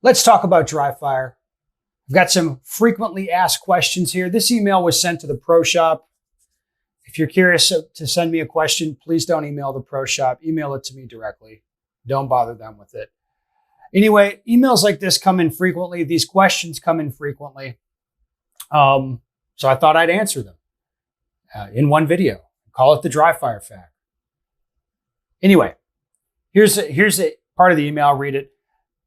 Let's talk about Dryfire. I've got some frequently asked questions here. This email was sent to the Pro Shop. If you're curious to send me a question, please don't email the Pro Shop. Email it to me directly. Don't bother them with it. Anyway, emails like this come in frequently. These questions come in frequently. So I thought I'd answer them in one video. Call it the Dryfire fact. Anyway, here's a part of the email. I'll read it.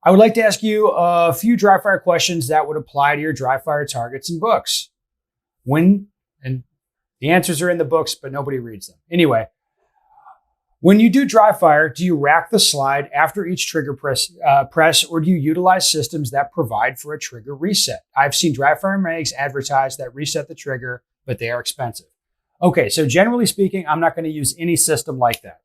I would like to ask you a few Dryfire questions that would apply to your Dryfire targets and books. And the answers are in the books, but nobody reads them. Anyway, when you do Dryfire, do you rack the slide after each trigger press, or do you utilize systems that provide for a trigger reset? I've seen Dryfire mags advertise that reset the trigger, but they are expensive. Okay, so generally speaking, I'm not going to use any system like that.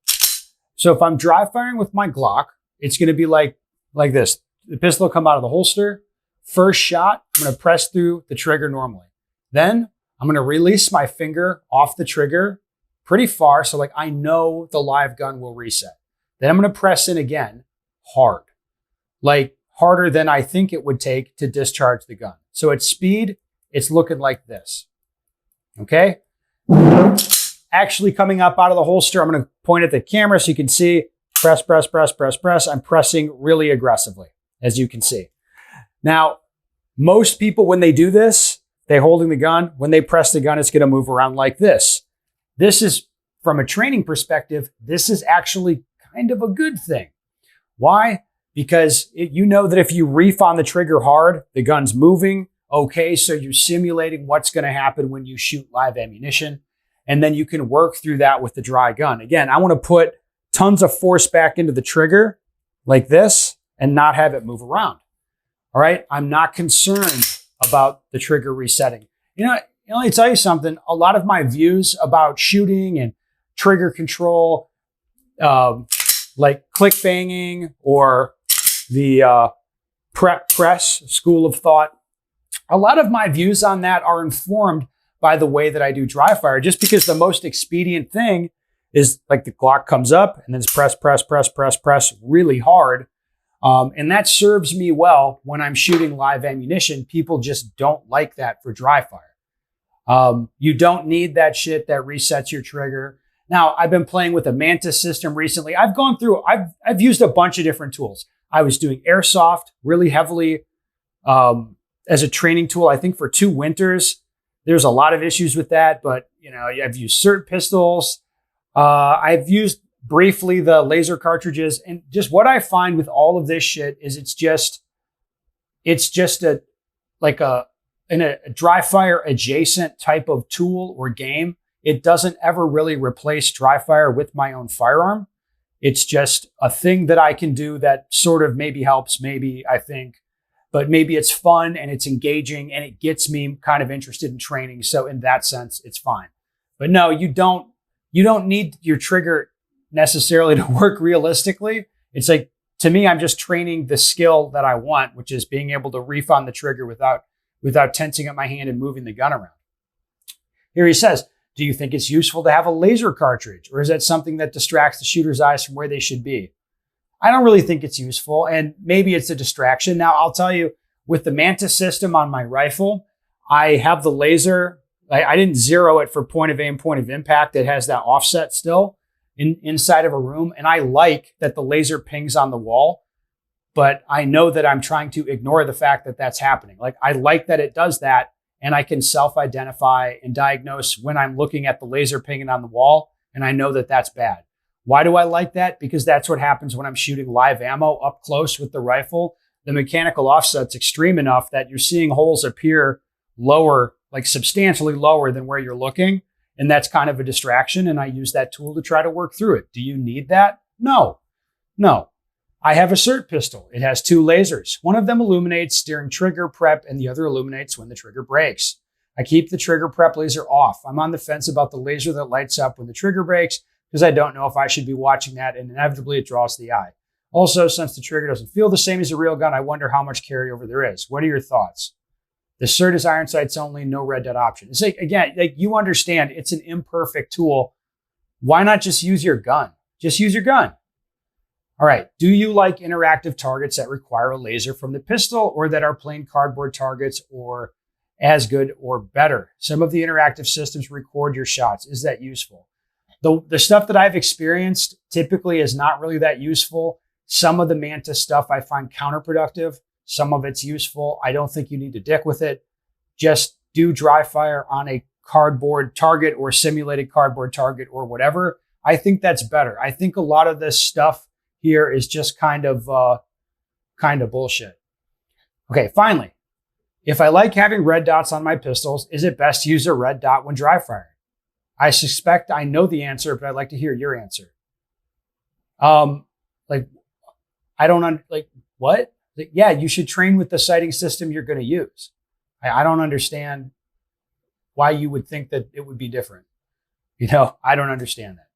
So if I'm Dryfiring with my Glock, it's going to be like this. The pistol will come out of the holster. First shot, I'm going to press through the trigger normally. Then I'm going to release my finger off the trigger pretty far, so like I know the live gun will reset. Then I'm going to press in again hard, like harder than I think it would take to discharge the gun. So at speed, it's looking like this. Okay? Actually coming up out of the holster, I'm going to point at the camera so you can see. Press, press, press, press, press. I'm pressing really aggressively, as you can see. Now, most people, when they do this, they're holding the gun. When they press the gun, it's going to move around like this. This is, from a training perspective, this is actually kind of a good thing. Why? Because you know that if you reef on the trigger hard, the gun's moving. Okay, so you're simulating what's going to happen when you shoot live ammunition. And then you can work through that with the dry gun. Again, I want to put tons of force back into the trigger like this and not have it move around. All right. I'm not concerned about the trigger resetting. Let me tell you something. A lot of my views about shooting and trigger control, like click banging or the press school of thought, a lot of my views on that are informed by the way that I do Dryfire, just because the most expedient thing is like the Glock comes up and then it's press, press, press, press, press really hard. And that serves me well when I'm shooting live ammunition. People just don't like that for Dryfire. You don't need that shit that resets your trigger. Now, I've been playing with a Mantis system recently. I've used a bunch of different tools. I was doing airsoft really heavily as a training tool, I think for 2 winters. There's a lot of issues with that, but I've used cert pistols. I've used briefly the laser cartridges, and just what I find with all of this shit is it's just a Dryfire adjacent type of tool or game. It doesn't ever really replace Dryfire with my own firearm. It's just a thing that I can do that sort of maybe helps, maybe I think, but maybe it's fun and it's engaging and it gets me kind of interested in training. So in that sense, it's fine. But no, you don't need your trigger necessarily to work realistically. It's like, to me, I'm just training the skill that I want, which is being able to reef on the trigger without tensing up my hand and moving the gun around. Here he says, do you think it's useful to have a laser cartridge, or is that something that distracts the shooter's eyes from where they should be? I don't really think it's useful, and maybe it's a distraction. Now, I'll tell you, with the Mantis system on my rifle, I have the laser. I didn't zero it for point of aim, point of impact. It has that offset still inside of a room. And I like that the laser pings on the wall, but I know that I'm trying to ignore the fact that that's happening. Like, I like that it does that, and I can self-identify and diagnose when I'm looking at the laser pinging on the wall, and I know that that's bad. Why do I like that? Because that's what happens when I'm shooting live ammo up close with the rifle. The mechanical offset's extreme enough that you're seeing holes appear lower, like substantially lower than where you're looking. And that's kind of a distraction. And I use that tool to try to work through it. Do you need that? No. I have a cert pistol. It has 2 lasers. One of them illuminates during trigger prep and the other illuminates when the trigger breaks. I keep the trigger prep laser off. I'm on the fence about the laser that lights up when the trigger breaks, because I don't know if I should be watching that, and inevitably it draws the eye. Also, since the trigger doesn't feel the same as a real gun, I wonder how much carryover there is. What are your thoughts? The cert is iron sights only, no red dot option. It's like, again, like, you understand it's an imperfect tool. Why not just use your gun? Just use your gun. All right. Do you like interactive targets that require a laser from the pistol or that are plain cardboard targets or as good or better? Some of the interactive systems record your shots. Is that useful? The stuff that I've experienced typically is not really that useful. Some of the Manta stuff I find counterproductive. Some of it's useful. I don't think you need to dick with it. Just do Dryfire on a cardboard target or simulated cardboard target or whatever. I think that's better. I think a lot of this stuff here is just kind of bullshit. Okay, finally, if I like having red dots on my pistols, is it best to use a red dot when dry firing? I suspect I know the answer, but I'd like to hear your answer. What? Yeah, you should train with the sighting system you're going to use. I don't understand why you would think that it would be different. I don't understand that.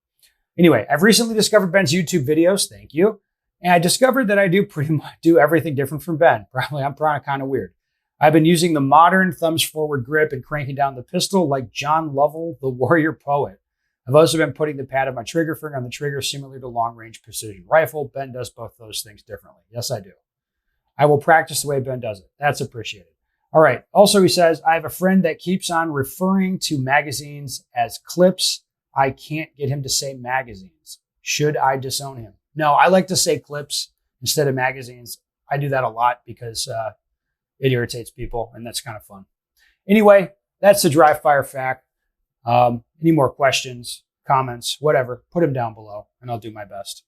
Anyway, I've recently discovered Ben's YouTube videos. Thank you. And I discovered that I do pretty much do everything different from Ben. I'm probably kind of weird. I've been using the modern thumbs forward grip and cranking down the pistol like John Lovell, the warrior poet. I've also been putting the pad of my trigger finger on the trigger similar to long-range precision rifle. Ben does both those things differently. Yes, I do. I will practice the way Ben does it. That's appreciated. All right. Also, he says, I have a friend that keeps on referring to magazines as clips. I can't get him to say magazines. Should I disown him? No, I like to say clips instead of magazines. I do that a lot because it irritates people, and that's kind of fun. Anyway, that's the Dryfire fact. Any more questions, comments, whatever, put them down below, and I'll do my best.